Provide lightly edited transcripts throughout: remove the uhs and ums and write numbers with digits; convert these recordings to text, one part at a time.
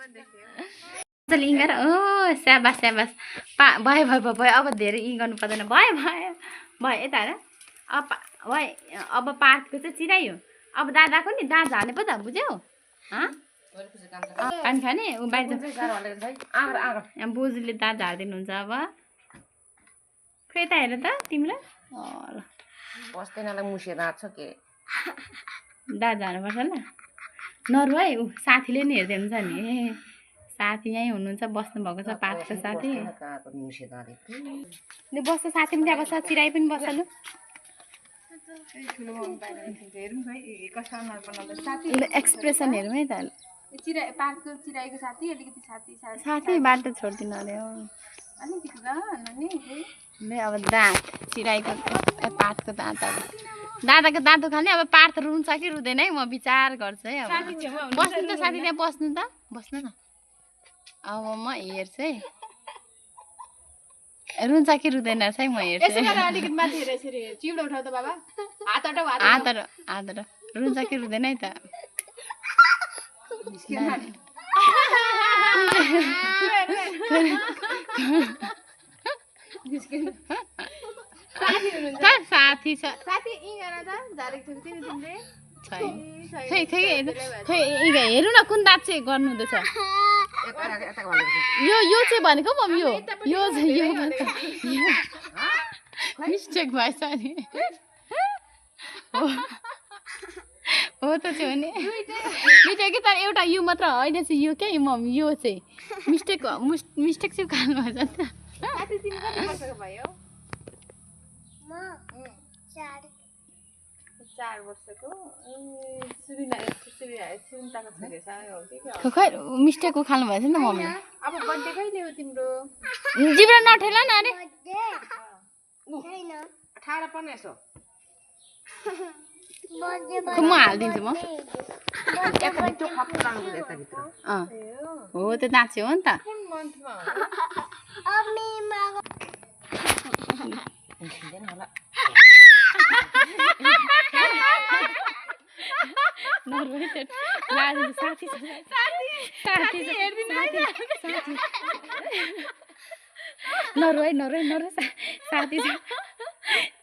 चल इङ गर ओ स्याबास स्याबास भयो भयो भयो भयो अब धेरै इङ गर्नु पर्दैन भयो भयो भयो यता हेर अब भयो अब पार्कको चाहिँ चिराइयो अब दादाको नि दाँत झार्ने पो त बुझ्यौ पानी खाने ऊ बाहिर बोजूले दाँत झारिदिनुहुन्छ अब खै त हेर त तिम्रो ल बस्दैनलाई मुसे दाँत छ के दाँत झार्नुपर्छ ल नरु है ऊ साथीले नि हेर्दै हुन्छ नि साथी यहीँ हुनुहुन्छ बस्नुभएको छ पार्कको साथी बस्छ साथी पनि त्यहाँ बस्छ चिराई पनि बस्छ लु एक्सप्रेसन हेरौँ है त साथी बाटो छोडिदिनु अरे ले अब दाँत चिराईको पातको दाँत अब दादाको दाँतो खाने अब पार्थ रुन्छ कि रुँदैन है म विचार गर्छु है अब बस्नु त साथी त्यहाँ बस्नु त बस्नु न अब म हेर्छु है रुन्छ कि रुँदैन रहेछ है म हेर्छु हात रुन्छ कि रुँदैन है त साथी छ हेरौँ न कुन दाँत चाहिँ गर्नु हुँदैछ यो चाहिँ भनेको मम्मी यो मिस्टेक भएछ नि हो त चाहिँ भने दुइटा कि तर एउटा यो मात्र होइन चाहिँ यो क्या मम्मी यो चाहिँ मिस्टेक चाहिँ खानु भएछ नि त 4 वर्षको खै मिस्टेकको खानु भएछ नि त मम्मी अब बर्थडे कहिले हो तिम्रो जिब्रा नठेला न अरे म हालिदिन्छु म हो त्यो नाच्यो हो नि त नरोइ साथी छ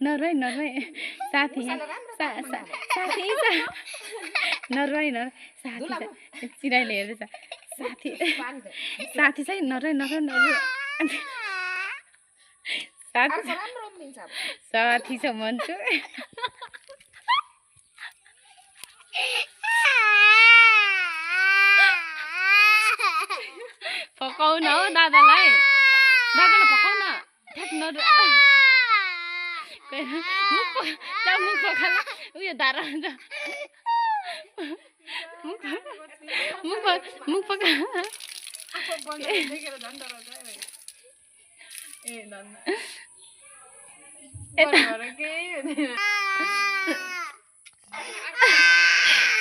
नरोइ साथी साथी नरोइ साथी चिराइले हेर्दैछ साथी चाहिँ नरोइ साथी छ भन्छु पकाउन हो दादालाई पकाउन मुख पखाल उयो धारा मुख पका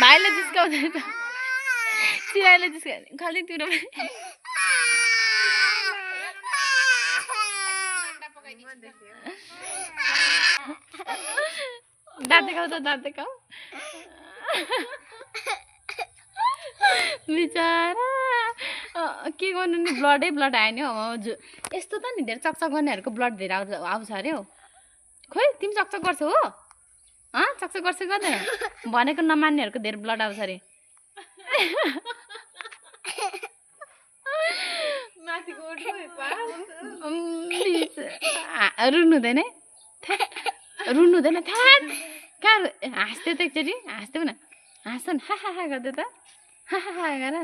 भाइले जिस्काउँदैछ चिराइले जिस्काउँदै खालि तिरो दाँत देखाऊ बिचारा के गर्नु नि ब्लड आयो नि हौ यस्तो त नि धेरै चकचक गर्नेहरूको ब्लड धेरै आउँछ अरे हौ खोइ तिमी चकचक गर्छौ हो चकचक गर्छौ गर्दैन भनेको नमान्नेहरूको धेरै ब्लड आउँछ अरे रुनु हुँदैन कहाँ हाँस्थ्यौ त एकचोटि हाँस्थ्यौ न हाँस्छौ न हा गर्दै त हा गर न